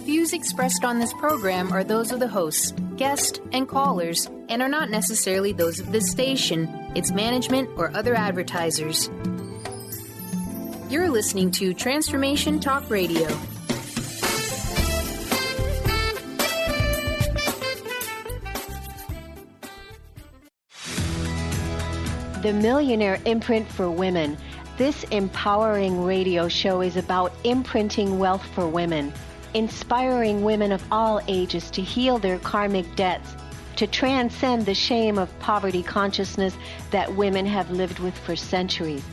views expressed on this program are those of the hosts, guests, and callers, and are not necessarily those of this station, its management, or other advertisers. You're listening to Transformation Talk Radio. The Millionaire Imprint for Women. This empowering radio show is about imprinting wealth for women, inspiring women of all ages to heal their karmic debts, to transcend the shame of poverty consciousness that women have lived with for centuries.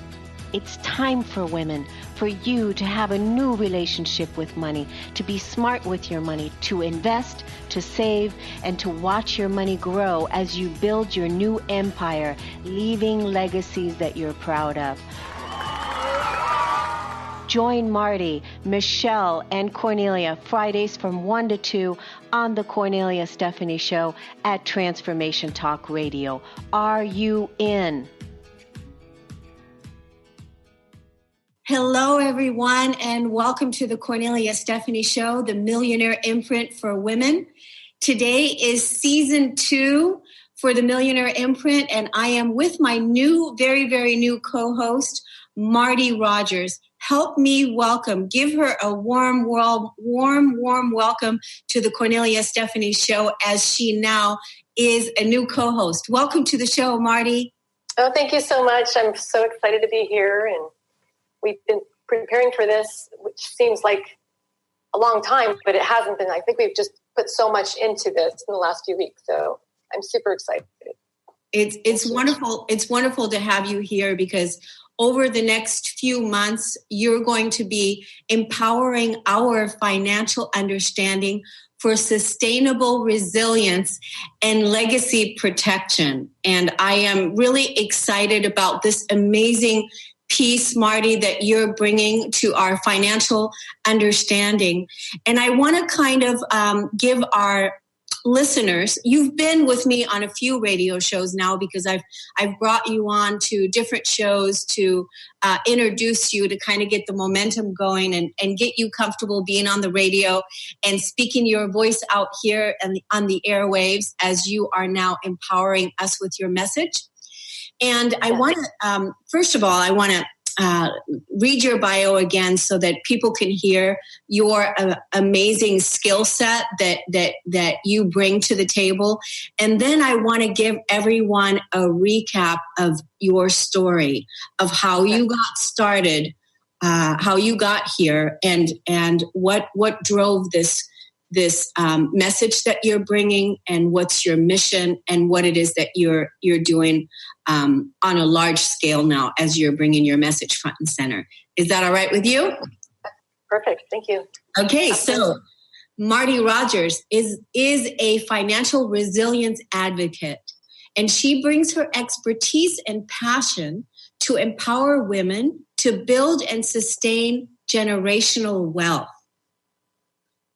It's time for women, for you to have a new relationship with money, to be smart with your money, to invest, to save, and to watch your money grow as you build your new empire, leaving legacies that you're proud of. Join Marty, Michelle, and Kornelia Fridays from 1 to 2 on the Kornelia Stephanie Show at Transformation Talk Radio. Are you in? Hello, everyone, and welcome to the Kornelia Stephanie Show, the Millionaire Imprint for Women. Today is season 2 for the Millionaire Imprint, and I am with my new, very, very new co-host, Marty Rogers. Help me welcome, give her a warm welcome to the Kornelia Stephanie Show as she now is a new co-host. Welcome to the show, Marty. Oh, thank you so much. I'm so excited to be here, and we've been preparing for this, which seems like a long time, but it hasn't been. I think we've just put so much into this in the last few weeks, so I'm super excited. It's wonderful. It's wonderful to have you here because over the next few months, you're going to be empowering our financial understanding for sustainable resilience and legacy protection. And I am really excited about this amazing piece, Marty, that you're bringing to our financial understanding. And I want to kind of give our listeners, you've been with me on a few radio shows now because I've brought you on to different shows to introduce you to kind of get the momentum going and get you comfortable being on the radio and speaking your voice out here and on the airwaves as you are now empowering us with your message. And I want to, first of all, I want to read your bio again so that people can hear your amazing skill set that you bring to the table. And then I want to give everyone a recap of your story, of how you got started, how you got here, and what drove this message that you're bringing, and what's your mission, and what it is that you're doing on a large scale now as you're bringing your message front and center. Is that all right with you? Perfect. Thank you. Okay. So Marty Rogers is a financial resilience advocate, and she brings her expertise and passion to empower women to build and sustain generational wealth.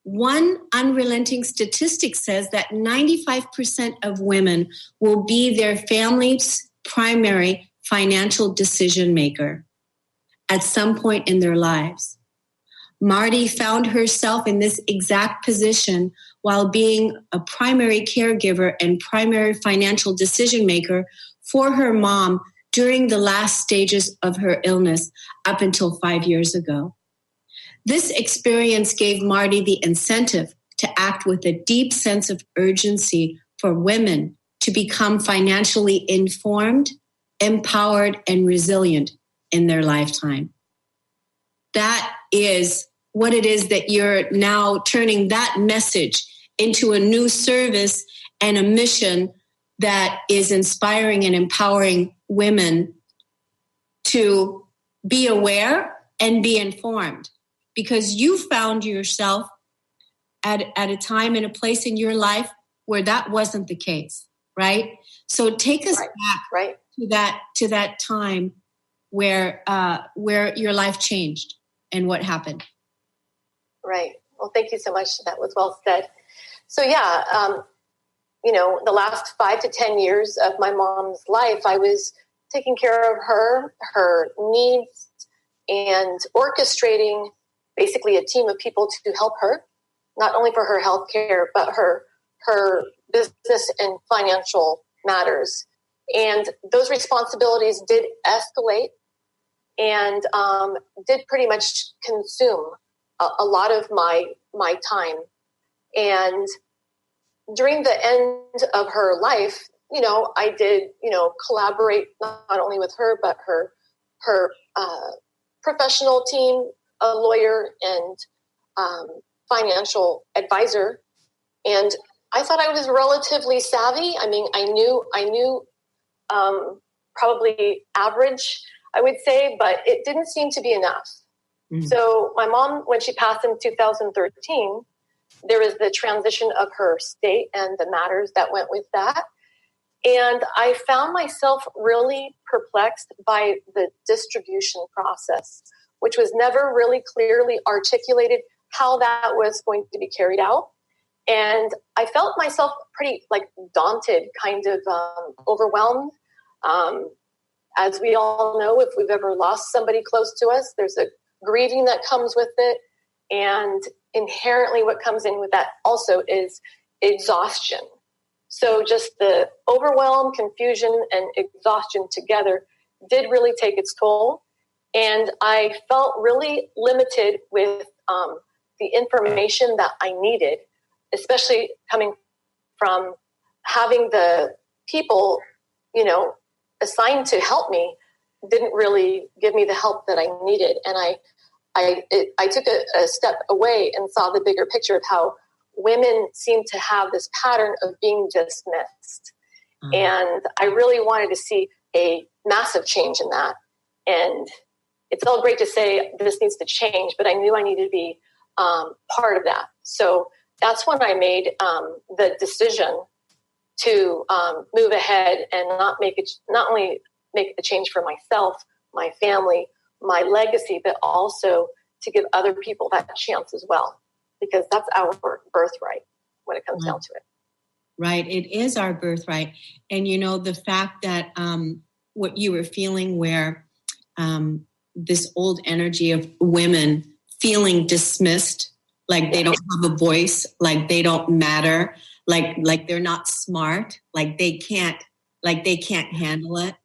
One unrelenting statistic says that 95% of women will be their family's primary financial decision maker at some point in their lives. Marty found herself in this exact position while being a primary caregiver and primary financial decision maker for her mom during the last stages of her illness up until 5 years ago. This experience gave Marty the incentive to act with a deep sense of urgency for women to become financially informed, empowered, and resilient in their lifetime. That is what it is that you're now turning that message into a new service and a mission that is inspiring and empowering women to be aware and be informed. Because you found yourself at a time and a place in your life where that wasn't the case, right? So take us back to that time where your life changed and what happened. Right. Well, thank you so much. That was well said. So the last 5 to 10 years of my mom's life, I was taking care of her needs, and orchestrating basically a team of people to help her not only for her health care, but her business and financial matters. And those responsibilities did escalate and did pretty much consume a lot of my time. And during the end of her life, I did, collaborate not only with her, but her professional team, a lawyer and financial advisor. And I thought I was relatively savvy. I mean, I knew probably average, I would say, but it didn't seem to be enough. Mm-hmm. So my mom, when she passed in 2013, there was the transition of her state and the matters that went with that. And I found myself really perplexed by the distribution process, which was never really clearly articulated how that was going to be carried out. And I felt myself pretty daunted, kind of overwhelmed. As we all know, if we've ever lost somebody close to us, there's a grieving that comes with it. And inherently what comes in with that also is exhaustion. So just the overwhelm, confusion, and exhaustion together did really take its toll. And I felt really limited with the information that I needed, especially coming from having the people, assigned to help me didn't really give me the help that I needed. And I took a step away and saw the bigger picture of how women seem to have this pattern of being dismissed. Mm-hmm. And I really wanted to see a massive change in that. And it's all great to say this needs to change, but I knew I needed to be part of that. So that's when I made the decision to move ahead and not only make a change for myself, my family, my legacy, but also to give other people that chance as well, because that's our birthright when it comes down to it. Right. It is our birthright. And, the fact that what you were feeling where this old energy of women feeling dismissed, like they don't have a voice, like they don't matter, like they're not smart, like they can't handle it,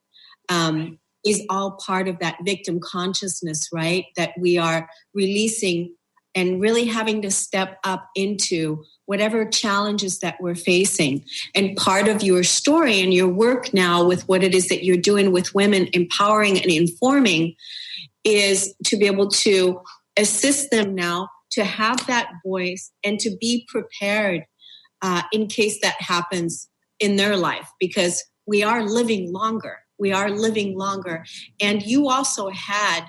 is all part of that victim consciousness, right? That we are releasing and really having to step up into whatever challenges that we're facing. And part of your story and your work now with what it is that you're doing with women, empowering and informing, is to be able to assist them now to have that voice and to be prepared in case that happens in their life, because we are living longer. And you also had,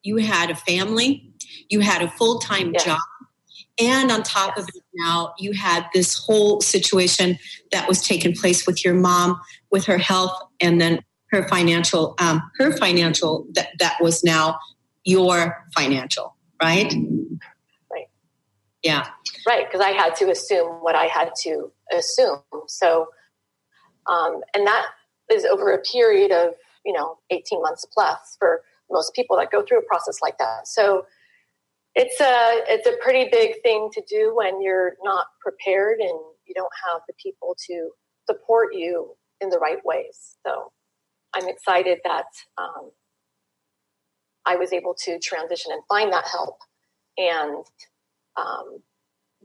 you had a family, you had a full-time job. And on top of it now, you had this whole situation that was taking place with your mom, with her health, and then her financial, that was now your financial, right? Right. Yeah. Right, because I had to assume what I had to assume. So, and that is over a period of, 18 months plus for most people that go through a process like that. So it's a pretty big thing to do when you're not prepared and you don't have the people to support you in the right ways. So I'm excited that I was able to transition and find that help and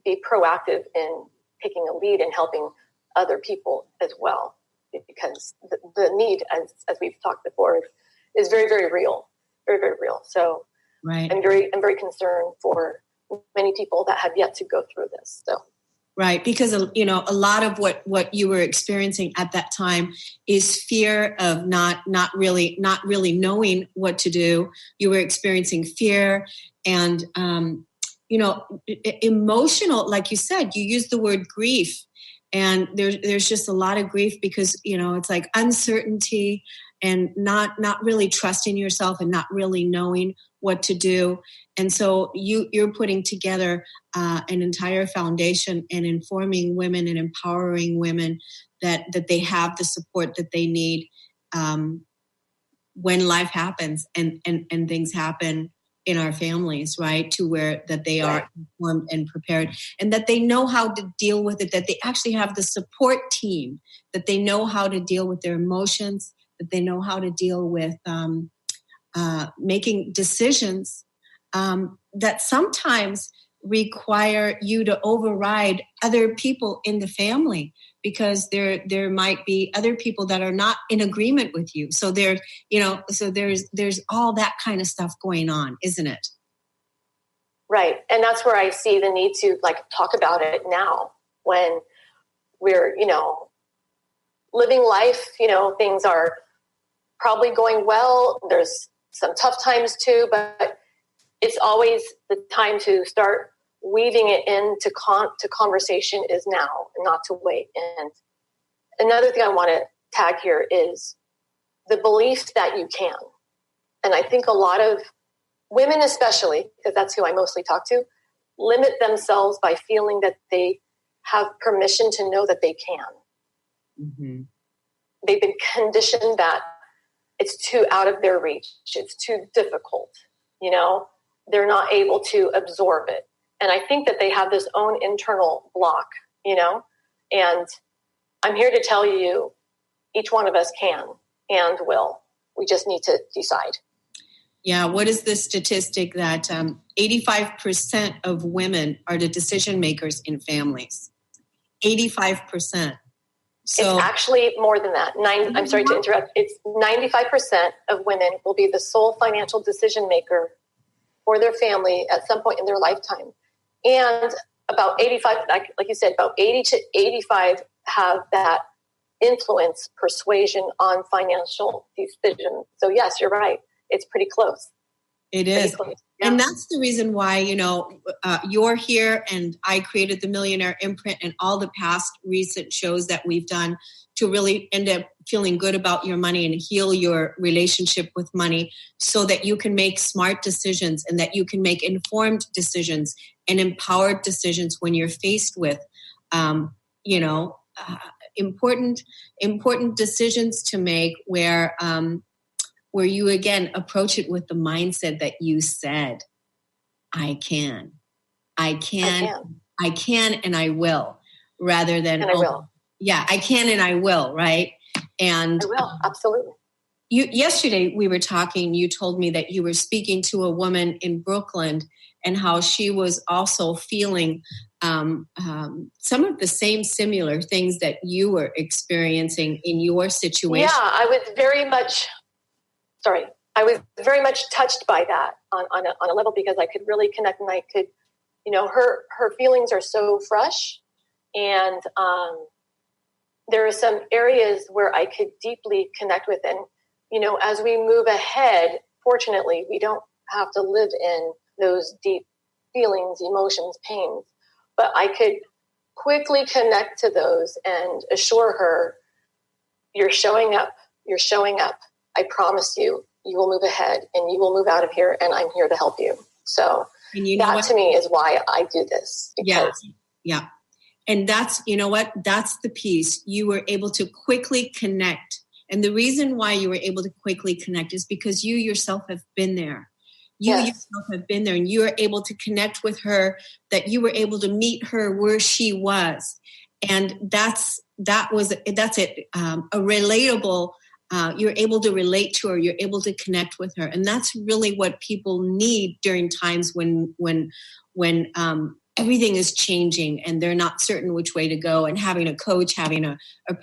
be proactive in taking a lead and helping other people as well, because the need, as we've talked before, is very, very real, very, very real. So right. I'm very concerned for many people that have yet to go through this. So. Right, because a lot of what you were experiencing at that time is fear of not really knowing what to do. You were experiencing fear and emotional, like you said. You used the word grief, and there's just a lot of grief because it's like uncertainty and not really trusting yourself and not really knowing what to do. And so you're putting together an entire foundation and informing women and empowering women that they have the support that they need when life happens and things happen in our families, right? To where that they are informed and prepared, and that they know how to deal with it, that they actually have the support team, that they know how to deal with their emotions, that they know how to deal with making decisions that sometimes require you to override other people in the family, because there might be other people that are not in agreement with you. So there's all that kind of stuff going on, isn't it? Right. And that's where I see the need to talk about it now when we're, living life, things are probably going well. There's some tough times too, but it's always the time to start weaving it into conversation is now, and not to wait. And another thing I want to tag here is the belief that you can. And I think a lot of women, especially, because that's who I mostly talk to, limit themselves by feeling that they have permission to know that they can. Mm-hmm. They've been conditioned that it's too out of their reach. It's too difficult. They're not able to absorb it. And I think that they have this own internal block, and I'm here to tell you each one of us can and will. We just need to decide. Yeah. What is the statistic that 85% of women are the decision makers in families? 85%. So it's actually more than that. I'm sorry to interrupt. It's 95% of women will be the sole financial decision maker for their family at some point in their lifetime. And about 85, like you said, about 80 to 85 have that influence, persuasion on financial decisions. So yes, you're right. It's pretty close. It is. Yeah. And that's the reason why, you're here, and I created the Millionaire Imprint and all the past recent shows that we've done to really end up feeling good about your money and heal your relationship with money, so that you can make smart decisions and that you can make informed decisions and empowered decisions when you're faced with, important decisions to make where you again approach it with the mindset that you said, I can, and I will, rather than, and I will. Yeah, I can and I will, right? And I will, absolutely. Yesterday we were talking, you told me that you were speaking to a woman in Brooklyn and how she was also feeling some of the same similar things that you were experiencing in your situation. Yeah, I was very much touched by that on a level, because I could really connect, and I could, her feelings are so fresh, and there are some areas where I could deeply connect with. And, as we move ahead, fortunately, we don't have to live in those deep feelings, emotions, pains, but I could quickly connect to those and assure her, you're showing up. I promise you, you will move ahead and you will move out of here, and I'm here to help you. So that to me is why I do this. Yeah. And that's, that's the piece. You were able to quickly connect. And the reason why you were able to quickly connect is because you yourself have been there. Yourself have been there, and you are able to connect with her, that you were able to meet her where she was. And that's it. A relatable, you're able to relate to her, you're able to connect with her. And that's really what people need during times when everything is changing and they're not certain which way to go, and having a coach, having a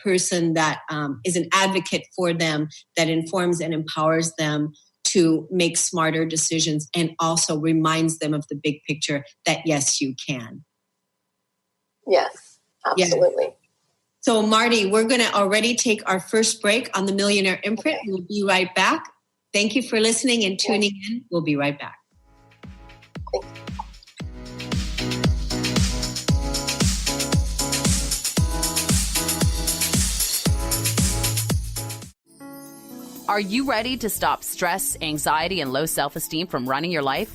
person that is an advocate for them, that informs and empowers them to make smarter decisions, and also reminds them of the big picture that yes, you can. Yes, absolutely. Yeah. So Marty, we're going to already take our first break on the Millionaire Imprint. Okay. We'll be right back. Thank you for listening and tuning in. We'll be right back. Are you ready to stop stress, anxiety, and low self-esteem from running your life?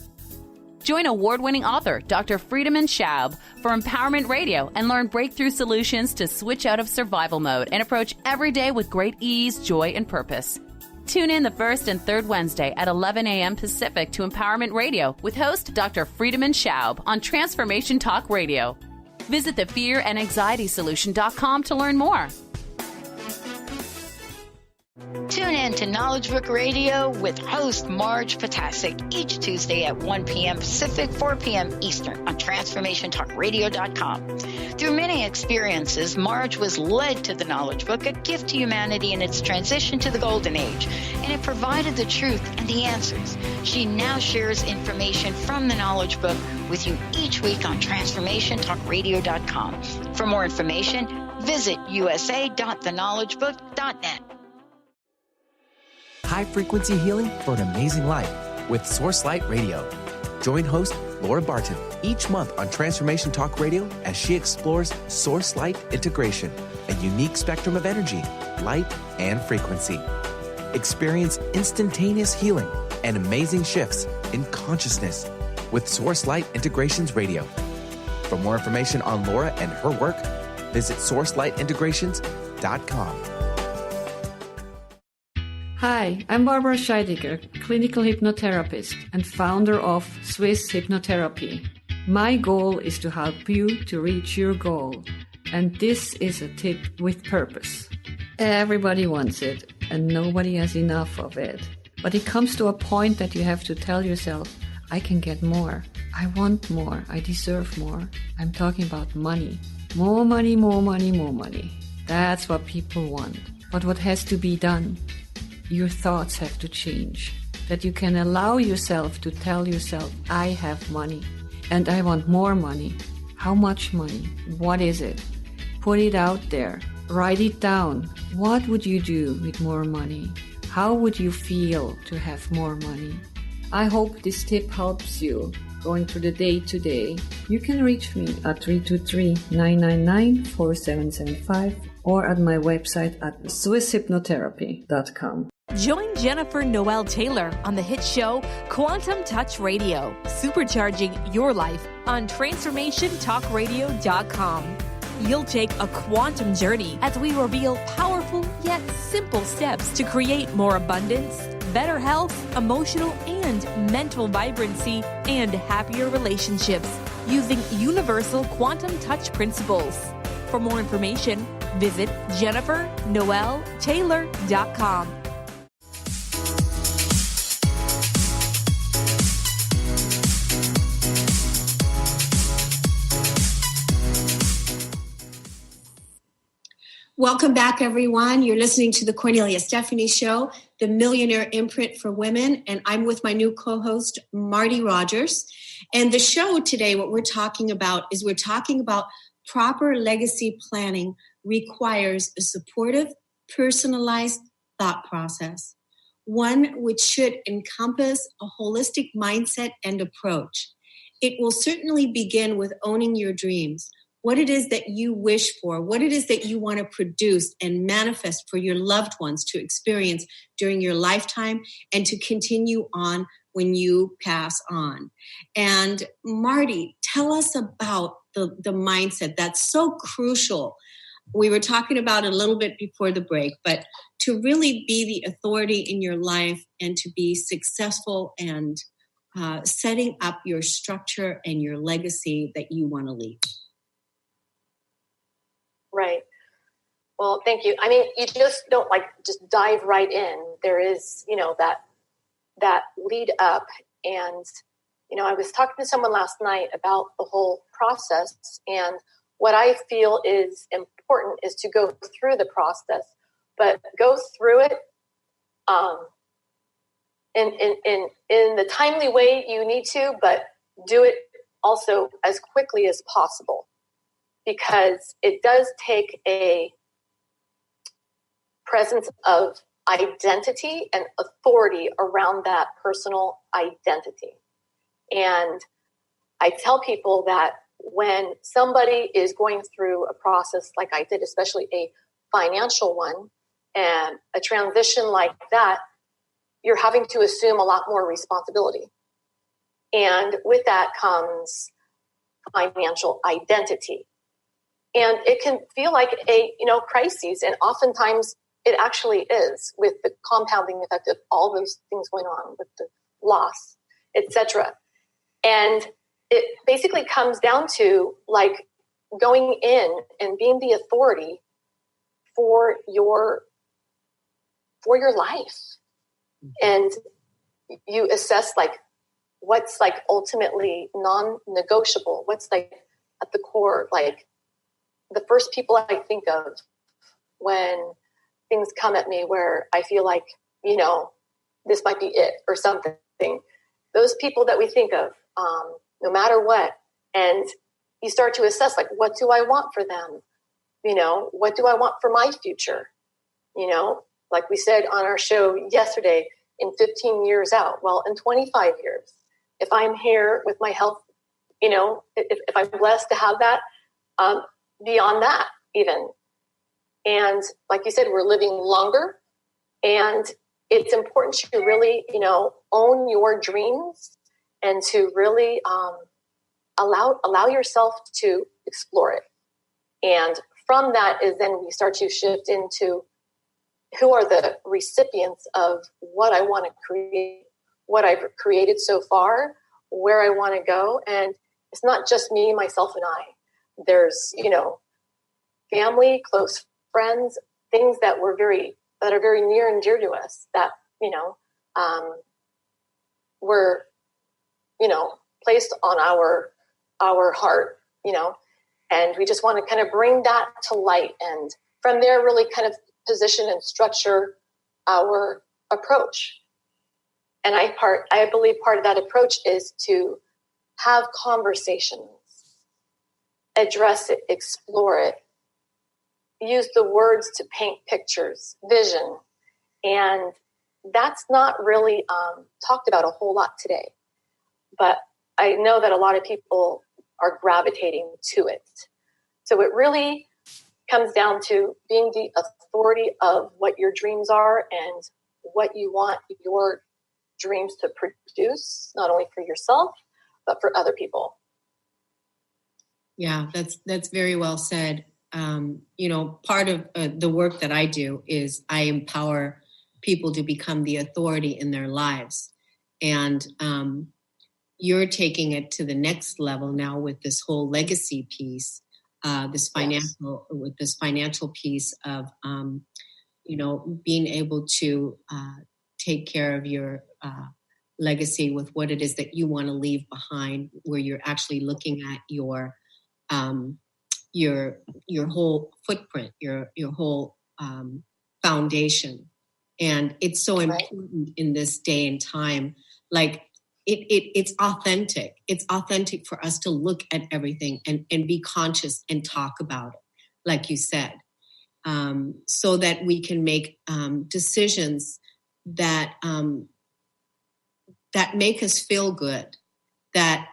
Join award-winning author Dr. Friedemann Schaub for Empowerment Radio and learn breakthrough solutions to switch out of survival mode and approach every day with great ease, joy, and purpose. Tune in the first and third Wednesday at 11 a.m. Pacific to Empowerment Radio with host Dr. Friedemann Schaub on Transformation Talk Radio. Visit thefearandanxietysolution.com to learn more. Tune in to Knowledge Book Radio with host Marge Potasic each Tuesday at 1 p.m. Pacific, 4 p.m. Eastern on TransformationTalkRadio.com. Through many experiences, Marge was led to the Knowledge Book, a gift to humanity in its transition to the Golden Age, and it provided the truth and the answers. She now shares information from the Knowledge Book with you each week on TransformationTalkRadio.com. For more information, visit usa.theknowledgebook.net. High-frequency healing for an amazing life with Source Light Radio. Join host Laura Barton each month on Transformation Talk Radio as she explores Source Light integration, a unique spectrum of energy, light, and frequency. Experience instantaneous healing and amazing shifts in consciousness with Source Light Integrations Radio. For more information on Laura and her work, visit sourcelightintegrations.com. Hi, I'm Barbara Scheidegger, clinical hypnotherapist and founder of Swiss Hypnotherapy. My goal is to help you to reach your goal, and this is a tip with purpose. Everybody wants it, and nobody has enough of it. But it comes to a point that you have to tell yourself, I can get more. I want more. I deserve more. I'm talking about money. More money, more money, more money. That's what people want. But what has to be done? Your thoughts have to change. That you can allow yourself to tell yourself, I have money and I want more money. How much money? What is it? Put it out there. Write it down. What would you do with more money? How would you feel to have more money? I hope this tip helps you going through the day today. You can reach me at 323-999-4775 or at my website at swisshypnotherapy.com. Join Jennifer Noel Taylor on the hit show Quantum Touch Radio, supercharging your life on TransformationTalkRadio.com. You'll take a quantum journey as we reveal powerful yet simple steps to create more abundance, better health, emotional and mental vibrancy, and happier relationships using universal quantum touch principles. For more information, visit JenniferNoelTaylor.com. Welcome back, everyone. You're listening to the Kornelia Stephanie Show, the Millionaire Imprint for Women, and I'm with my new co-host, Marty Rogers. And the show today, what we're talking about proper legacy planning requires a supportive, personalized thought process, one which should encompass a holistic mindset and approach. It will certainly begin with owning your dreams, what it is that you wish for, what it is that you want to produce and manifest for your loved ones to experience during your lifetime and to continue on when you pass on. And Marty, tell us about the mindset that's so crucial. We were talking about it a little bit before the break, but to really be the authority in your life and to be successful and setting up your structure and your legacy that you want to leave. Right. Well, thank you. I mean, you just don't just dive right in. There is, that lead up. And, I was talking to someone last night about the whole process. And what I feel is important is to go through the process, but go through it in the timely way you need to, but do it also as quickly as possible. Because it does take a presence of identity and authority around that personal identity. And I tell people that when somebody is going through a process like I did, especially a financial one, and a transition like that, you're having to assume a lot more responsibility. And with that comes financial identity. And it can feel like a crisis, and oftentimes it actually is, with the compounding effect of all those things going on with the loss, etc. And it basically comes down to like going in and being the authority for your life. And you assess like what's like ultimately non-negotiable, what's like at the core, like the first people I think of when things come at me where I feel like, you know, this might be it or something. Those people that we think of, no matter what, and you start to assess, like, what do I want for them? You know, what do I want for my future? You know, like we said on our show yesterday, in 15 years out, well, in 25 years, if I'm here with my health, you know, if I'm blessed to have that, beyond that even. And like you said, we're living longer, and it's important to really, you know, own your dreams and to really allow yourself to explore it. And from that is then we start to shift into who are the recipients of what I want to create, what I've created so far, where I want to go. And it's not just me, myself, and I. There's, you know, family, close friends, things that are very near and dear to us that, you know, were, you know, placed on our heart, you know, and we just want to kind of bring that to light, and from there really kind of position and structure our approach. And I believe part of that approach is to have conversations, address it, explore it, use the words to paint pictures, vision. And that's not really talked about a whole lot today. But I know that a lot of people are gravitating to it. So it really comes down to being the authority of what your dreams are and what you want your dreams to produce, not only for yourself, but for other people. Yeah, that's very well said. You know, part of the work that I do is I empower people to become the authority in their lives. And you're taking it to the next level now with this whole legacy piece, this financial piece of, you know, being able to take care of your legacy with what it is that you want to leave behind, where you're actually looking at your whole footprint, your whole foundation. And it's so important in this day and time. Like it's authentic. It's authentic for us to look at everything and be conscious and talk about it, like you said, so that we can make decisions that that make us feel good, that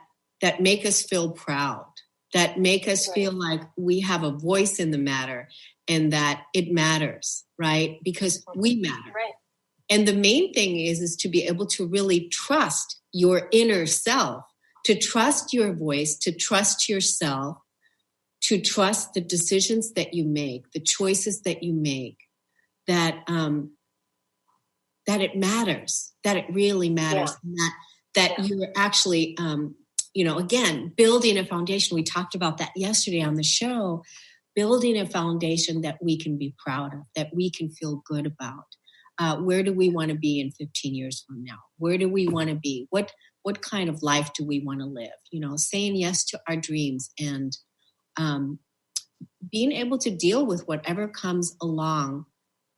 make us feel proud, that make us feel like we have a voice in the matter and that it matters, right? Because we matter. Right. And the main thing is to be able to really trust your inner self, to trust your voice, to trust yourself, to trust the decisions that you make, the choices that you make, that it matters, that it really matters, and that you're actually, you know, again, building a foundation. We talked about that yesterday on the show, building a foundation that we can be proud of, that we can feel good about. Where do we want to be in 15 years from now? Where do we want to be? What kind of life do we want to live? You know, saying yes to our dreams and being able to deal with whatever comes along,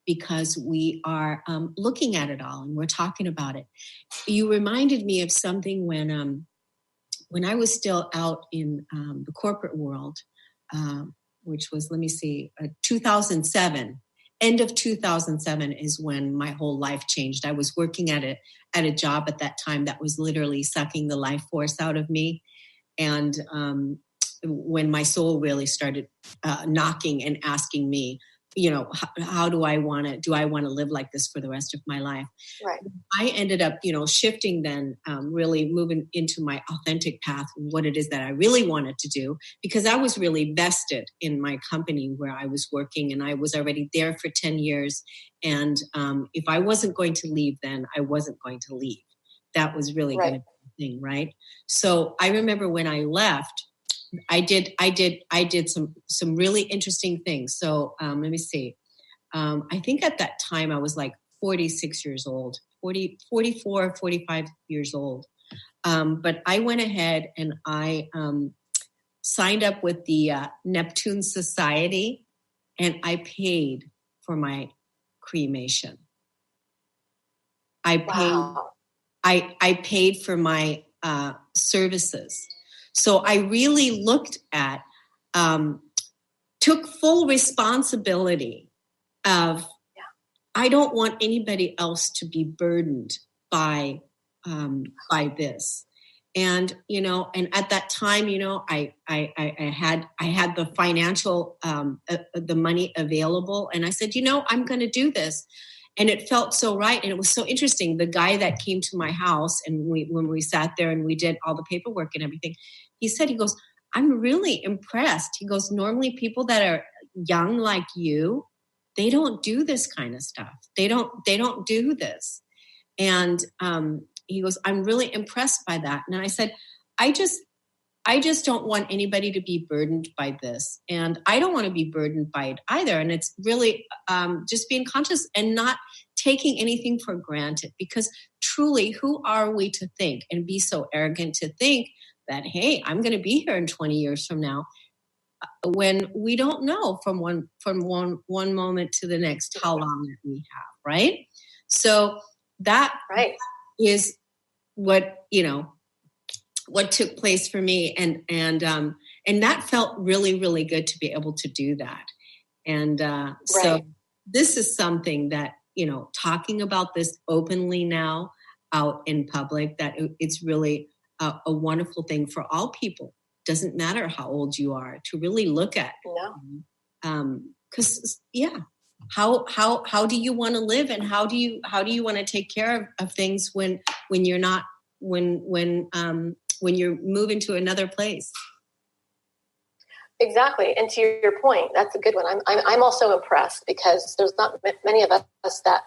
because we are looking at it all and we're talking about it. You reminded me of something when I was still out in the corporate world, which was, 2007. End of 2007 is when my whole life changed. I was working at a job at that time that was literally sucking the life force out of me. And when my soul really started knocking and asking me, how do I want to live like this for the rest of my life? Right. I ended up, shifting then, really moving into my authentic path, what it is that I really wanted to do, because I was really vested in my company where I was working, and I was already there for 10 years. And if I wasn't going to leave, then I wasn't going to leave. That was really going to be the thing, right? So I remember when I left, I did some really interesting things. So let me see. I think at that time I was like 46 years old, 44, 45 years old. But I went ahead and I signed up with the Neptune Society, and I paid for my cremation. I paid for my services. So I really looked at, took full responsibility of, I don't want anybody else to be burdened by this. And, and at that time, I had the financial, the money available. And I said, I'm going to do this. And it felt so right. And it was so interesting. The guy that came to my house, and when we sat there and we did all the paperwork and everything, he goes, I'm really impressed. He goes, normally people that are young like you, they don't do this kind of stuff. They don't do this. And he goes, I'm really impressed by that. And I said, I just don't want anybody to be burdened by this. And I don't want to be burdened by it either. And it's really just being conscious and not taking anything for granted, because truly, who are we to think and be so arrogant to think that, hey, I'm going to be here in 20 years from now, when we don't know from one moment to the next how long that we have, right? So that is what took place for me, and that felt really, really good to be able to do that. And so this is something that, talking about this openly now out in public, that it's really a wonderful thing for all people. Doesn't matter how old you are, to really look at. Because how do you want to live, and how do you want to take care of things when you're not when you're moving to another place? Exactly. And to your point, that's a good one. I'm also impressed, because there's not many of us that,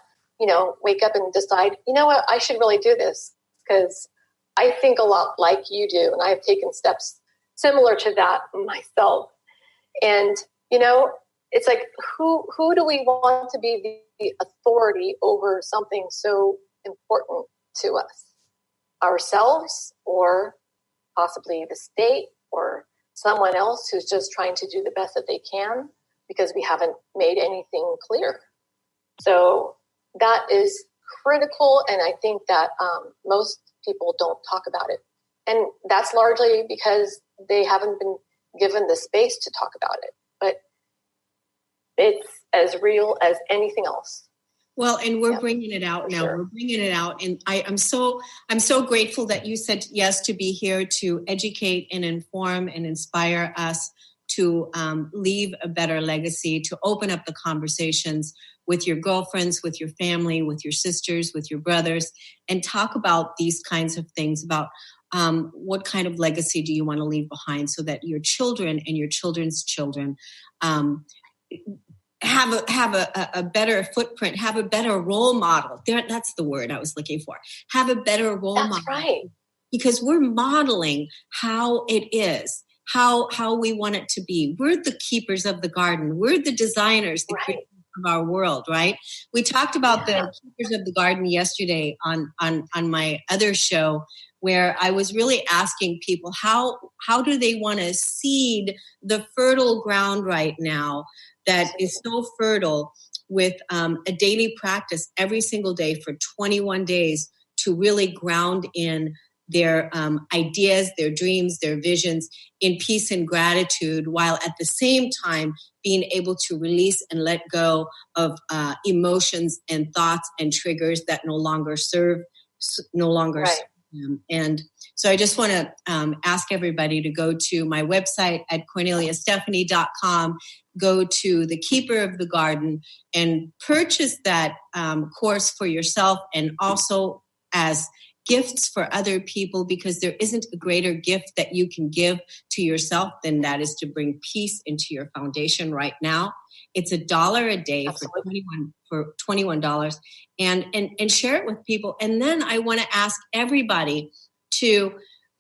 wake up and decide, what, I should really do this, because I think a lot like you do. And I've taken steps similar to that myself. And, it's like, who do we want to be the authority over something so important to us? Ourselves, or possibly the state, or someone else who's just trying to do the best that they can, because we haven't made anything clear. So that is critical. And I think that most people don't talk about it. And that's largely because they haven't been given the space to talk about it. But it's as real as anything else. Well, and we're bringing it out now. Sure. We're bringing it out. And I'm so grateful that you said yes to be here to educate and inform and inspire us to leave a better legacy, to open up the conversations with your girlfriends, with your family, with your sisters, with your brothers, and talk about these kinds of things, about what kind of legacy do you want to leave behind, so that your children and your children's children have a better footprint, have a better role model. That's the word I was looking for. Have a better role model. That's right. Because we're modeling how it is, how we want it to be. We're the keepers of the garden. We're the designers, the creators of our world, right? We talked about the keepers of the garden yesterday on my other show, where I was really asking people how do they want to seed the fertile ground right now that is so fertile, with a daily practice every single day for 21 days to really ground in their ideas, their dreams, their visions in peace and gratitude, while at the same time being able to release and let go of emotions and thoughts and triggers that no longer serve And so I just want to ask everybody to go to my website at korneliastephanie.com, go to the Keeper of the Garden, and purchase that course for yourself and also as gifts for other people, because there isn't a greater gift that you can give to yourself than that is to bring peace into your foundation right now. It's $1 a day for $21 and share it with people. And then I want to ask everybody to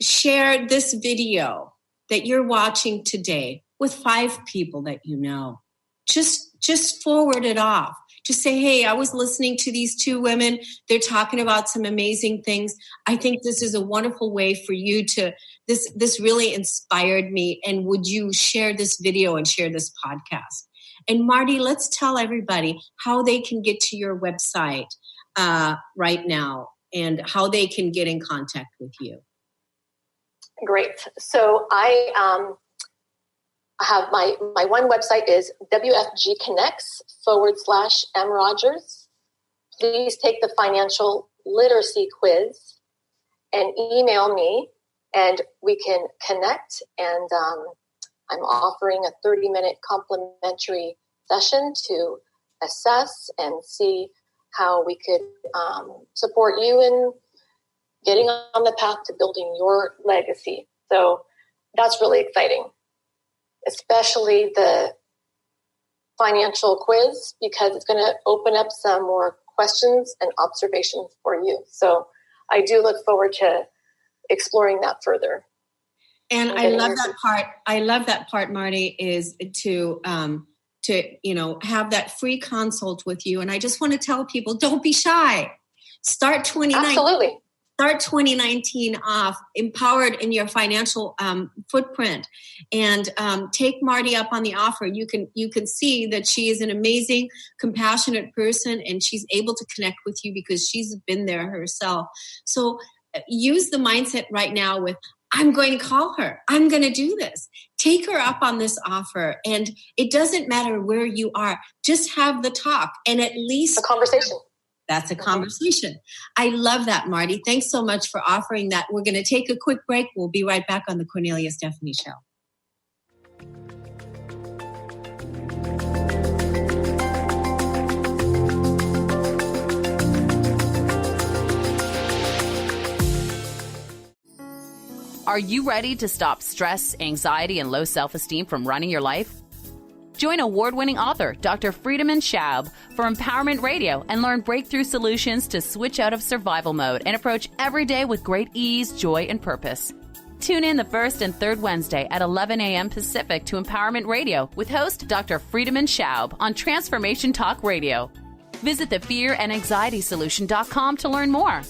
share this video that you're watching today with 5 people that you know. Just forward it off. Just say, hey, I was listening to these 2 women. They're talking about some amazing things. I think this is a wonderful way for you to, this really inspired me. And would you share this video and share this podcast? And Marty, let's tell everybody how they can get to your website right now and how they can get in contact with you. Great. So I have my one website is wfgconnects.com/mrogers. Please take the financial literacy quiz and email me, and we can connect. And I'm offering a 30-minute complimentary session to assess and see how we could support you in getting on the path to building your legacy. So that's really exciting, especially the financial quiz, because it's going to open up some more questions and observations for you. So I do look forward to exploring that further. And I love that part. I love that part, Marty, is to have that free consult with you. And I just want to tell people, don't be shy. Start 2019 off empowered in your financial footprint, and take Marty up on the offer. You can see that she is an amazing, compassionate person, and she's able to connect with you because she's been there herself. So use the mindset right now with, I'm going to call her. I'm going to do this. Take her up on this offer. And it doesn't matter where you are. Just have the talk and at least a conversation. That's a conversation. I love that, Marty. Thanks so much for offering that. We're going to take a quick break. We'll be right back on the Kornelia Stephanie Show. Are you ready to stop stress, anxiety, and low self-esteem from running your life? Join award-winning author Dr. Friedemann Schaub for Empowerment Radio and learn breakthrough solutions to switch out of survival mode and approach every day with great ease, joy, and purpose. Tune in the first and third Wednesday at 11 a.m. Pacific to Empowerment Radio with host Dr. Friedemann Schaub on Transformation Talk Radio. Visit thefearandanxietysolution.com to learn more.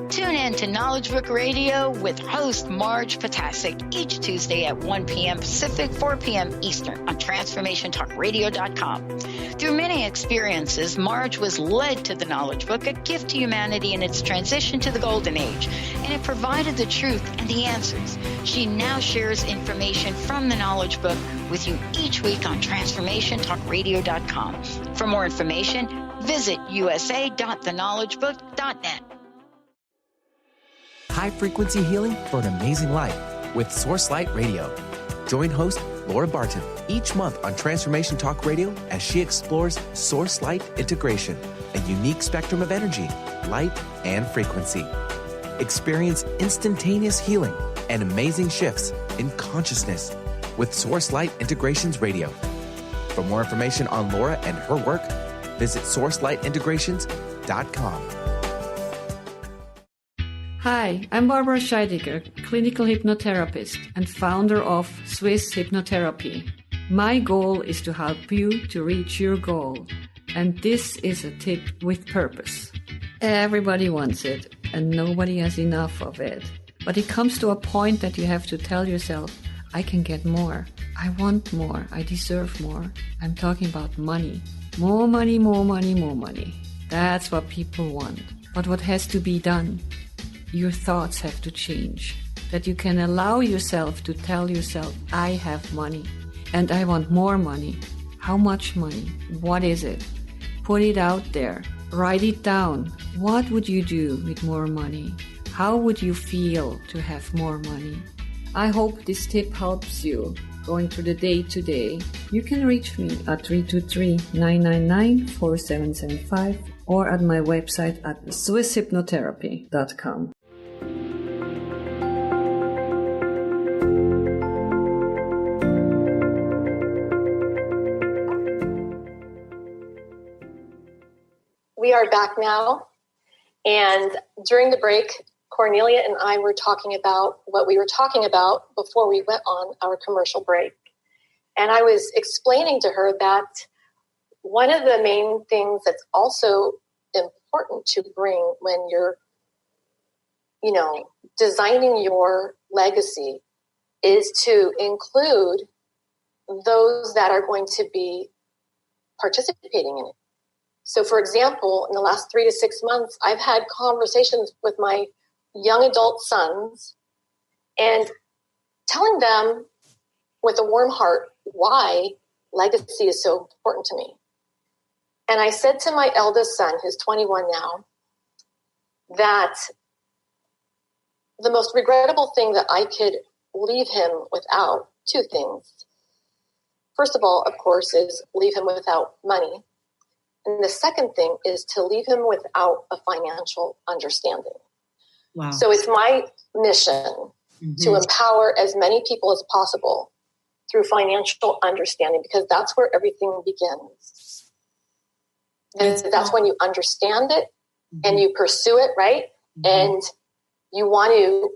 Tune in to Knowledge Book Radio with host Marge Potasic each Tuesday at 1 p.m. Pacific, 4 p.m. Eastern on TransformationTalkRadio.com. Through many experiences, Marge was led to the Knowledge Book, a gift to humanity in its transition to the Golden Age, and it provided the truth and the answers. She now shares information from the Knowledge Book with you each week on TransformationTalkRadio.com. For more information, visit usa.theknowledgebook.net. High-frequency healing for an amazing life with Source Light Radio. Join host Laura Barton each month on Transformation Talk Radio as she explores Source Light integration, a unique spectrum of energy, light, and frequency. Experience instantaneous healing and amazing shifts in consciousness with Source Light Integrations Radio. For more information on Laura and her work, visit sourcelightintegrations.com. Hi, I'm Barbara Scheidegger, clinical hypnotherapist and founder of Swiss Hypnotherapy. My goal is to help you to reach your goal, and this is a tip with purpose. Everybody wants it, and nobody has enough of it. But it comes to a point that you have to tell yourself, I can get more. I want more. I deserve more. I'm talking about money. More money, more money, more money. That's what people want. But what has to be done? Your thoughts have to change. That you can allow yourself to tell yourself, I have money and I want more money. How much money? What is it? Put it out there. Write it down. What would you do with more money? How would you feel to have more money? I hope this tip helps you going through the day today. You can reach me at 323-999-4775 or at my website at swisshypnotherapy.com. We are back now, and during the break, Kornelia and I were talking about what we were talking about before we went on our commercial break. And I was explaining to her that one of the main things that's also important to bring when you're, designing your legacy is to include those that are going to be participating in it. So, for example, in the last 3 to 6 months, I've had conversations with my young adult sons and telling them with a warm heart why legacy is so important to me. And I said to my eldest son, who's 21 now, that the most regrettable thing that I could leave him without, 2 things. First of all, of course, is leave him without money. And the second thing is to leave him without a financial understanding. Wow. So it's my mission to empower as many people as possible through financial understanding, because that's where everything begins. And that's when you understand it and you pursue it, right? And you want to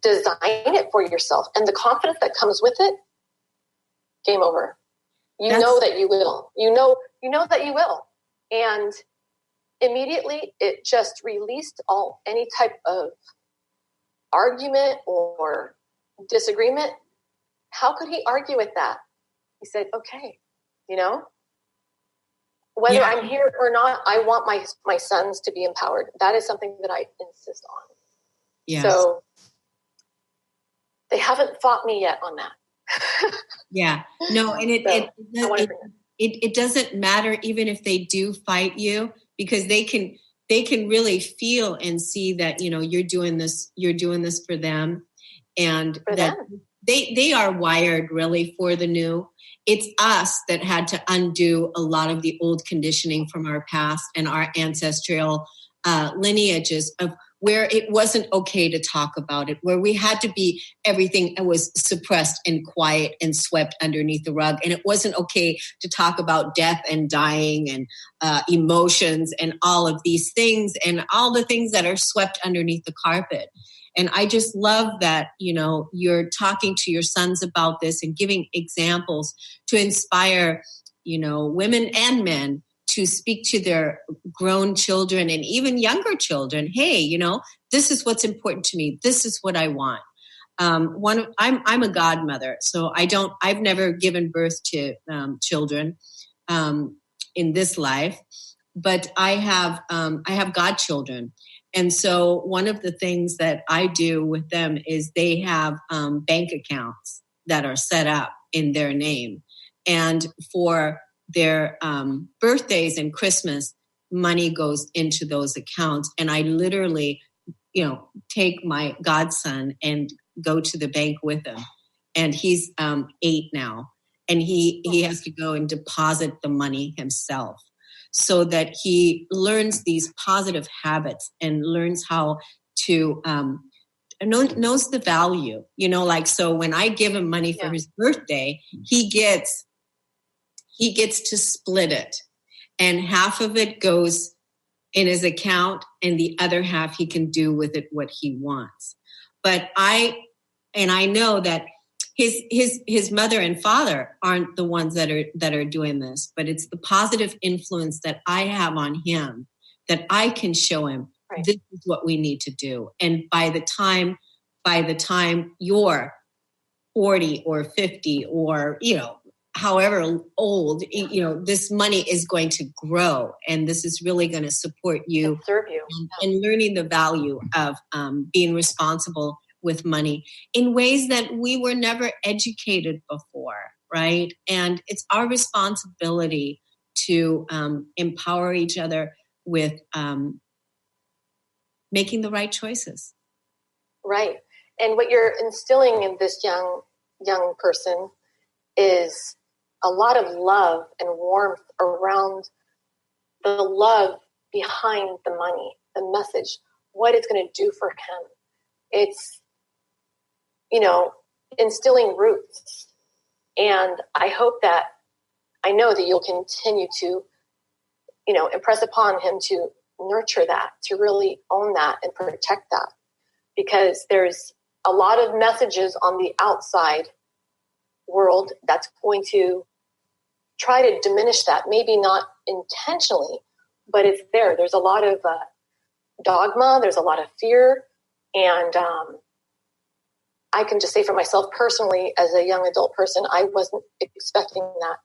design it for yourself. And the confidence that comes with it, game over. You know that you will. You know that you will. And immediately it just released any type of argument or disagreement. How could he argue with that? He said, okay, whether I'm here or not, I want my sons to be empowered. That is something that I insist on. Yes. So they haven't fought me yet on that. Yeah. No, and it doesn't matter even if they do fight you, because they can really feel and see that, you're doing this for them, and that they are wired really for the new. It's us that had to undo a lot of the old conditioning from our past and our ancestral lineages of where it wasn't okay to talk about it, where we had to be, everything was suppressed and quiet and swept underneath the rug. And it wasn't okay to talk about death and dying and emotions and all of these things and all the things that are swept underneath the carpet. And I just love that, you're talking to your sons about this and giving examples to inspire, women and men to speak to their grown children and even younger children. Hey, this is what's important to me. This is what I want. I'm a godmother, so I've never given birth to children in this life, but I have godchildren. And so one of the things that I do with them is they have bank accounts that are set up in their name. And for their birthdays and Christmas, money goes into those accounts. And I literally, take my godson and go to the bank with him. And he's 8 now. And he has to go and deposit the money himself, so that he learns these positive habits and learns how to knows the value, so when I give him money for his birthday, he gets to split it, and half of it goes in his account and the other half he can do with it what he wants. But I know that his mother and father aren't the ones that are doing this, but it's the positive influence that I have on him that I can show him, right, this is what we need to do. And by the time you're 40 or 50 or, however old, this money is going to grow, and this is really going to support you and serve you and learning the value of being responsible with money in ways that we were never educated before, right? And it's our responsibility to empower each other with making the right choices. Right. And what you're instilling in this young person is a lot of love and warmth around the love behind the money, the message, what it's going to do for him. It's, instilling roots. And I know that you'll continue to, impress upon him to nurture that, to really own that and protect that. Because there's a lot of messages on the outside world that's going to try to diminish that. Maybe not intentionally, but it's there. There's a lot of dogma. There's a lot of fear. And I can just say for myself personally, as a young adult person, I wasn't expecting that.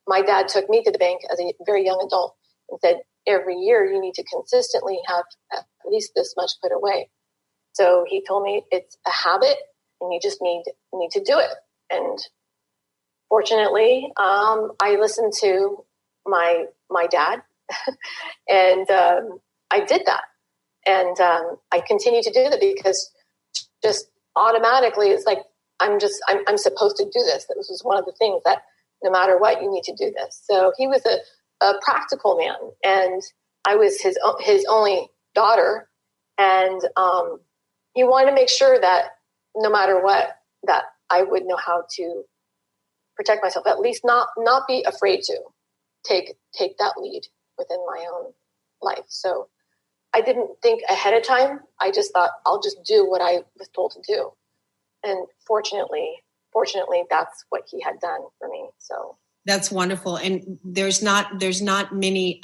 My dad took me to the bank as a very young adult and said, every year you need to consistently have at least this much put away. So he told me it's a habit and you just need to do it. And fortunately, I listened to my dad and I did that. And I continue to do that because just automatically it's like, I'm supposed to do this. This was one of the things that no matter what, you need to do this. So he was a practical man, and I was his only daughter. And he wanted to make sure that no matter what, that I would know how to protect myself, at least not be afraid to take that lead within my own life. So I didn't think ahead of time. I just thought I'll just do what I was told to do. And fortunately, that's what he had done for me. So that's wonderful. And there's not many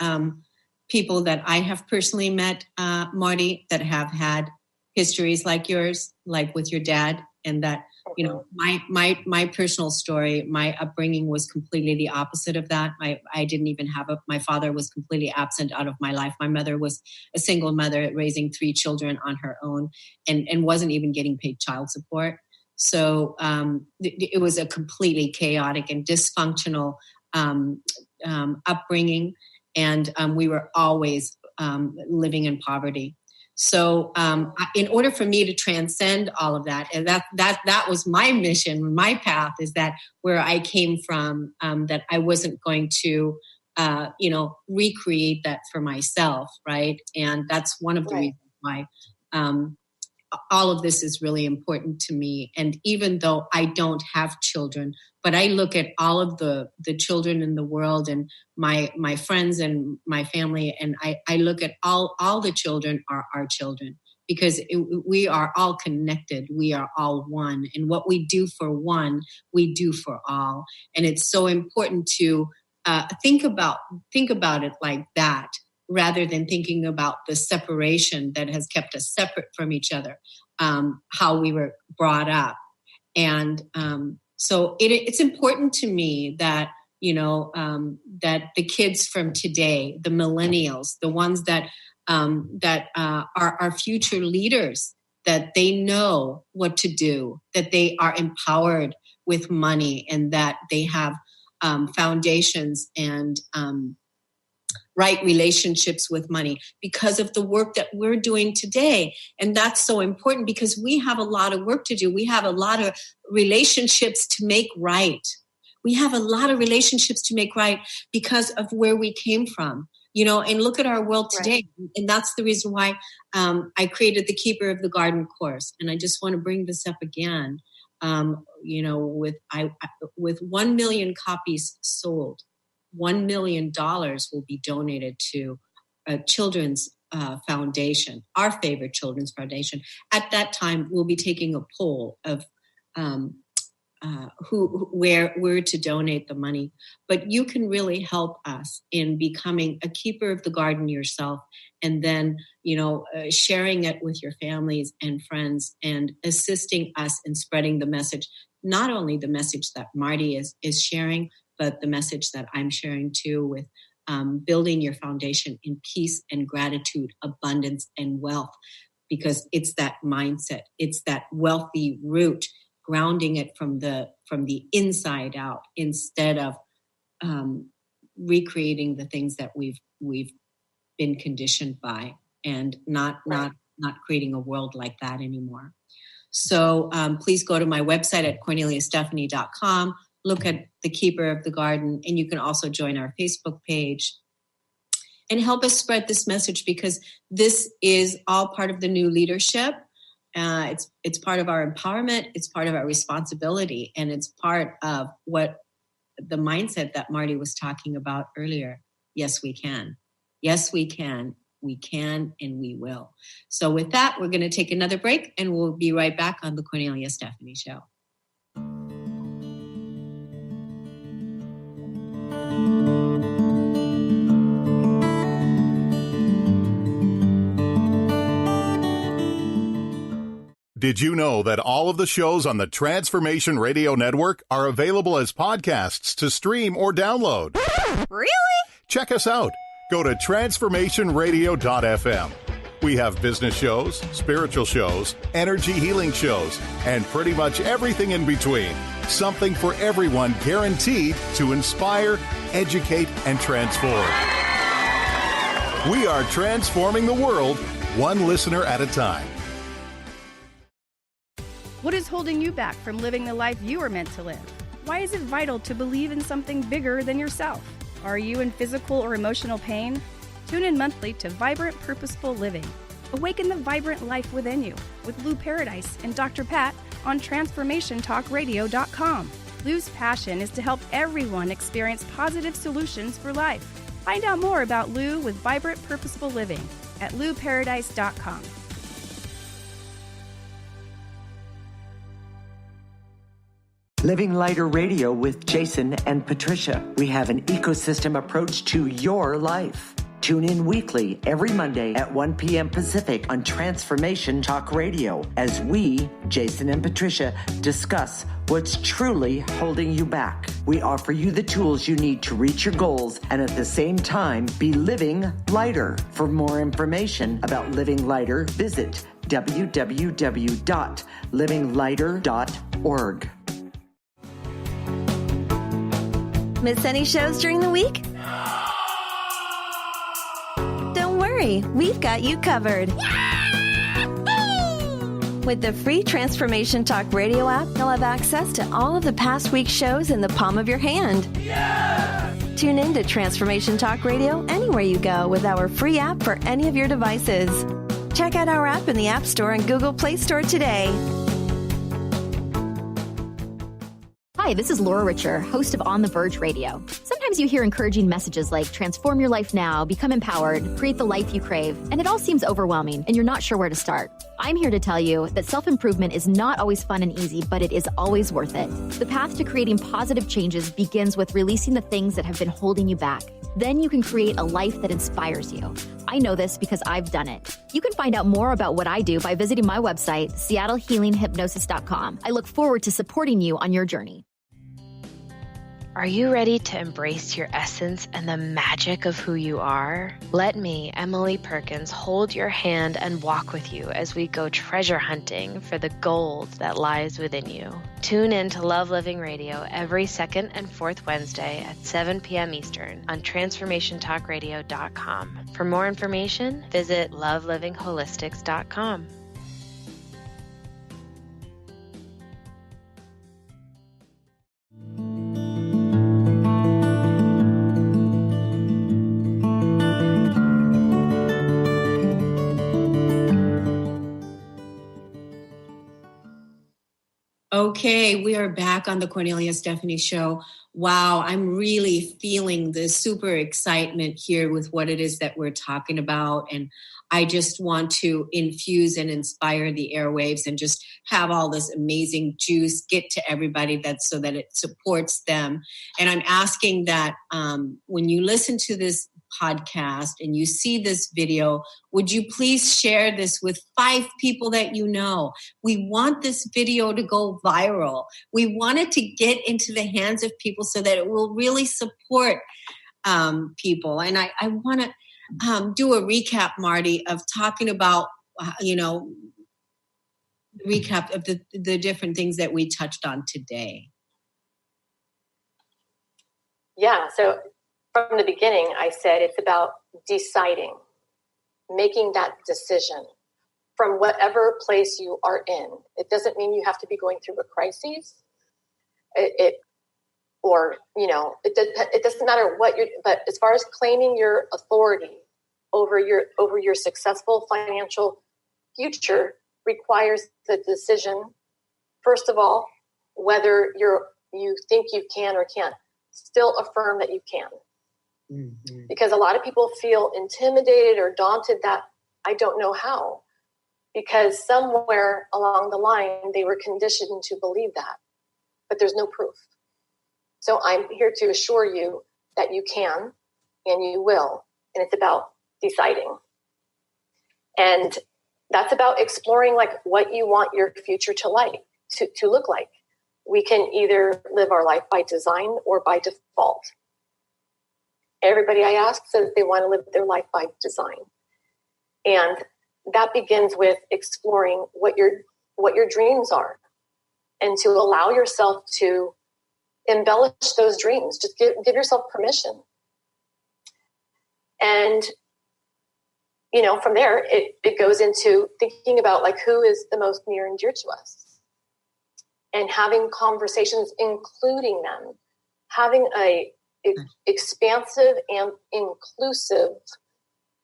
people that I have personally met, Marty, that have had histories like yours, like with your dad, and that, my personal story, my upbringing was completely the opposite of that. I didn't even have my father was completely absent out of my life. My mother was a single mother raising 3 children on her own and wasn't even getting paid child support. So it was a completely chaotic and dysfunctional upbringing. And we were always living in poverty. So in order for me to transcend all of that, and that was my mission, my path, is that where I came from, that I wasn't going to, recreate that for myself, right? And that's one of the reasons why all of this is really important to me. And even though I don't have children, but I look at all of the children in the world and my friends and my family, and I look at all the children are our children, because we are all connected. We are all one. And what we do for one, we do for all. And it's so important to think about it like that, rather than thinking about the separation that has kept us separate from each other, how we were brought up. And so it's important to me that, that the kids from today, the millennials, the ones that are our future leaders, that they know what to do, that they are empowered with money, and that they have foundations and right relationships with money because of the work that we're doing today. And that's so important because we have a lot of work to do. We have a lot of relationships to make right. We have a lot of relationships to make right because of where we came from, and look at our world today. Right. And that's the reason why I created the Keeper of the Garden course. And I just want to bring this up again. With 1 million copies sold, $1 million will be donated to a children's foundation, our favorite children's foundation. At that time, we'll be taking a poll of where to donate the money. But you can really help us in becoming a keeper of the garden yourself, and then sharing it with your families and friends, and assisting us in spreading the message. Not only the message that Marty is sharing, but the message that I'm sharing too, with building your foundation in peace and gratitude, abundance and wealth, because it's that mindset. It's that wealthy root, grounding it from the inside out, instead of recreating the things that we've been conditioned by, and not creating a world like that anymore. So please go to my website at korneliastephanie.com. Look at the Keeper of the Garden, and you can also join our Facebook page and help us spread this message, because this is all part of the new leadership. It's part of our empowerment. It's part of our responsibility, and it's part of what the mindset that Marty was talking about earlier. Yes, we can. Yes, we can. We can, and we will. So with that, we're going to take another break, and we'll be right back on the Kornelia Stephanie Show. Did you know that all of the shows on the Transformation Radio Network are available as podcasts to stream or download? Really? Check us out. Go to transformationradio.fm. We have business shows, spiritual shows, energy healing shows, and pretty much everything in between. Something for everyone, guaranteed to inspire, educate, and transform. We are transforming the world, one listener at a time. What is holding you back from living the life you are meant to live? Why is it vital to believe in something bigger than yourself? Are you in physical or emotional pain? Tune in monthly to Vibrant Purposeful Living. Awaken the vibrant life within you with Lou Paradise and Dr. Pat on TransformationTalkRadio.com. Lou's passion is to help everyone experience positive solutions for life. Find out more about Lou with Vibrant Purposeful Living at LouParadise.com. Living Lighter Radio with Jason and Patricia. We have an ecosystem approach to your life. Tune in weekly every Monday at 1 p.m. Pacific on Transformation Talk Radio as we, Jason and Patricia, discuss what's truly holding you back. We offer you the tools you need to reach your goals and at the same time be living lighter. For more information about Living Lighter, visit www.livinglighter.org. Miss any shows during the week? Don't worry, we've got you covered. With the free Transformation Talk Radio app, you'll have access to all of the past week's shows in the palm of your hand. Tune in to Transformation Talk Radio anywhere you go with our free app for any of your devices. Check out our app in the App Store and Google Play Store today. Hi, this is Laura Richer, host of On the Verge Radio. Sometimes you hear encouraging messages like transform your life now, become empowered, create the life you crave, and it all seems overwhelming and you're not sure where to start. I'm here to tell you that self-improvement is not always fun and easy, but it is always worth it. The path to creating positive changes begins with releasing the things that have been holding you back. Then you can create a life that inspires you. I know this because I've done it. You can find out more about what I do by visiting my website, seattlehealinghypnosis.com. I look forward to supporting you on your journey. Are you ready to embrace your essence and the magic of who you are? Let me, Emily Perkins, hold your hand and walk with you as we go treasure hunting for the gold that lies within you. Tune in to Love Living Radio every second and fourth Wednesday at 7 p.m. Eastern on TransformationTalkRadio.com. For more information, visit LoveLivingHolistics.com. Okay, we are back on the Kornelia Stephanie Show. Wow, I'm really feeling the super excitement here with what it is that we're talking about. And I just want to infuse and inspire the airwaves and just have all this amazing juice get to everybody so that it supports them. And I'm asking that when you listen to this podcast and you see this video, would you please share this with 5 people that you know? We want this video to go viral. We want it to get into the hands of people so that it will really support people. And I want to do a recap, Marty, of talking about, recap of the different things that we touched on today. Yeah, so from the beginning, I said it's about deciding, making that decision from whatever place you are in. It doesn't mean you have to be going through a crisis. It doesn't matter what you're, but as far as claiming your authority over your successful financial future requires the decision, first of all, whether you think you can or can't. Still affirm that you can. Mm-hmm. Because a lot of people feel intimidated or daunted that I don't know how. Because somewhere along the line, they were conditioned to believe that. But there's no proof. So I'm here to assure you that you can and you will. And it's about deciding. And that's about exploring like what you want your future to look like. We can either live our life by design or by default. Everybody I ask says they want to live their life by design. And that begins with exploring what your dreams are and to allow yourself to embellish those dreams. Just give yourself permission. And, from there, it goes into thinking about like who is the most near and dear to us and having conversations, including them, having a expansive and inclusive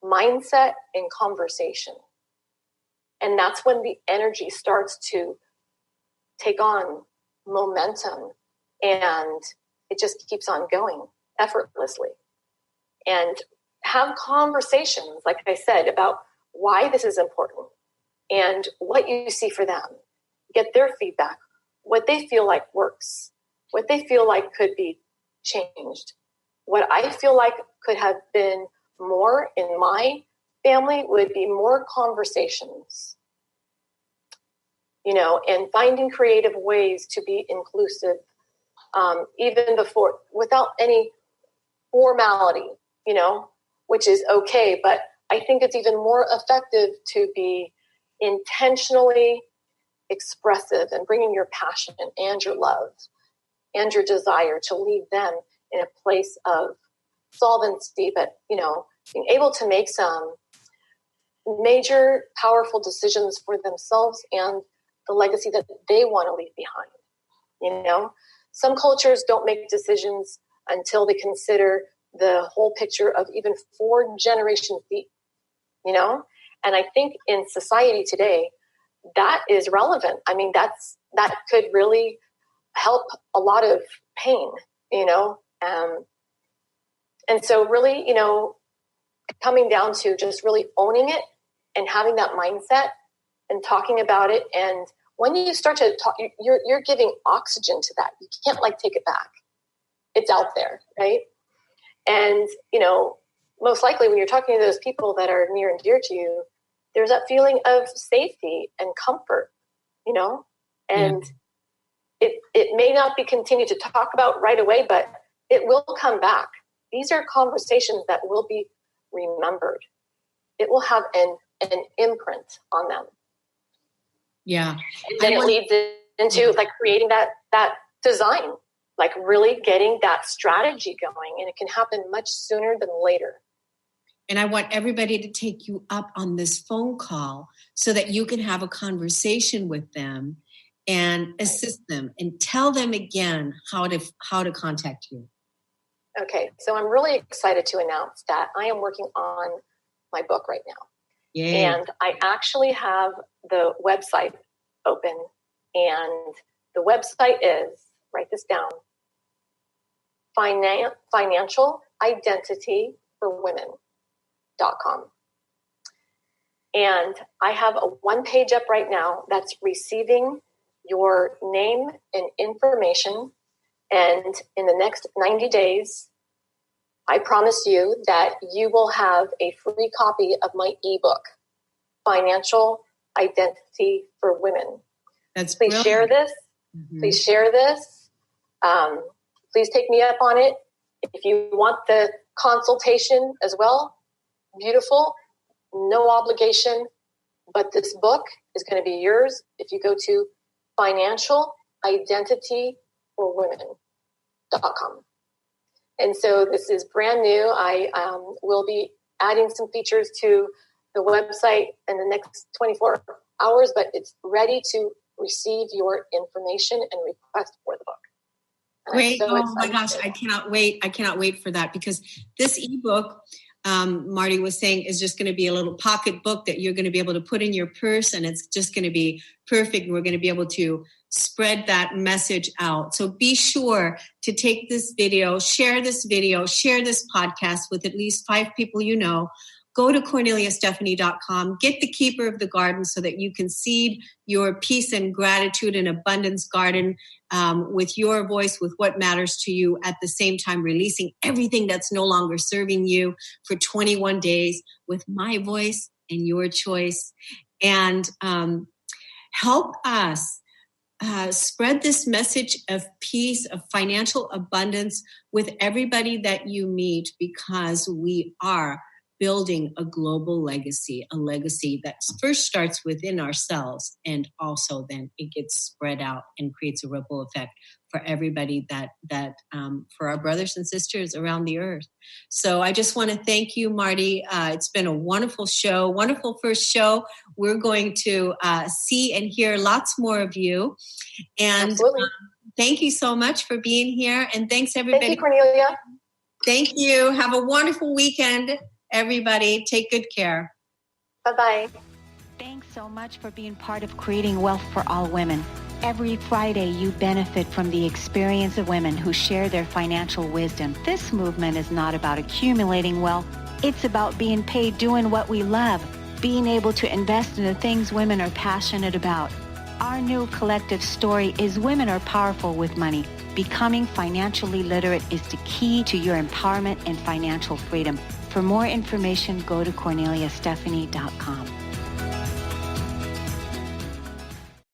mindset and conversation. And that's when the energy starts to take on momentum and it just keeps on going effortlessly. And have conversations, like I said, about why this is important and what you see for them. Get their feedback, what they feel like works, what they feel like could be changed. What I feel like could have been more in my family would be more conversations, and finding creative ways to be inclusive, even before, without any formality, which is okay. But I think it's even more effective to be intentionally expressive and bringing your passion and your love and your desire to leave them in a place of solvency, but, being able to make some major, powerful decisions for themselves and the legacy that they want to leave behind. Some cultures don't make decisions until they consider the whole picture of even 4 generations deep, and I think in society today, that is relevant. I mean, that could really help a lot of pain, and so really, coming down to just really owning it and having that mindset and talking about it. And when you start to talk, you're giving oxygen to that. You can't take it back. It's out there, right? And, most likely when you're talking to those people that are near and dear to you, there's that feeling of safety and comfort, and it may not be continued to talk about right away, but it will come back. These are conversations that will be remembered. It will have an imprint on them. Yeah. And then it leads into creating that design, really getting that strategy going. And it can happen much sooner than later. And I want everybody to take you up on this phone call so that you can have a conversation with them and assist them and tell them again how to contact you. Okay, so I'm really excited to announce that I am working on my book right now. Yay. And I actually have the website open. And the website is, write this down, Financial Identity for Women.com. And I have a 1-page up right now that's receiving your name and information. And in the next 90 days, I promise you that you will have a free copy of my ebook, Financial Identity for Women. That's Please brilliant. share this. Mm-hmm. Please share this. Please take me up on it. If you want the consultation as well, beautiful, no obligation. But this book is going to be yours if you go to Financial Identity for Women.com. And so this is brand new. I will be adding some features to the website in the next 24 hours, but it's ready to receive your information and request for the book. And Great. so oh my gosh, I cannot wait. I cannot wait for that, because this ebook, Marty was saying, is just going to be a little pocket book that you're going to be able to put in your purse, and it's just going to be perfect. We're going to be able to spread that message out. So be sure to take this video, share this podcast with at least 5 people you know. Go to KorneliaStephanie.com, get the Keeper of the Garden so that you can seed your peace and gratitude and abundance garden with your voice, with what matters to you, at the same time releasing everything that's no longer serving you for 21 days with my voice and your choice. And help us spread this message of peace, of financial abundance with everybody that you meet, because we are building a global legacy, a legacy that first starts within ourselves, and also then it gets spread out and creates a ripple effect for everybody that for our brothers and sisters around the earth. So I just want to thank you, Marty. It's been a wonderful show, wonderful first show. We're going to see and hear lots more of you. And thank you so much for being here. And thanks, everybody. Thank you, Kornelia. Thank you. Have a wonderful weekend, everybody. Take good care. Bye-bye. Thanks so much for being part of Creating Wealth for All Women. Every Friday, you benefit from the experience of women who share their financial wisdom. This movement is not about accumulating wealth. It's about being paid doing what we love, being able to invest in the things women are passionate about. Our new collective story is Women Are Powerful with Money. Becoming financially literate is the key to your empowerment and financial freedom. For more information, go to KorneliaStephanie.com.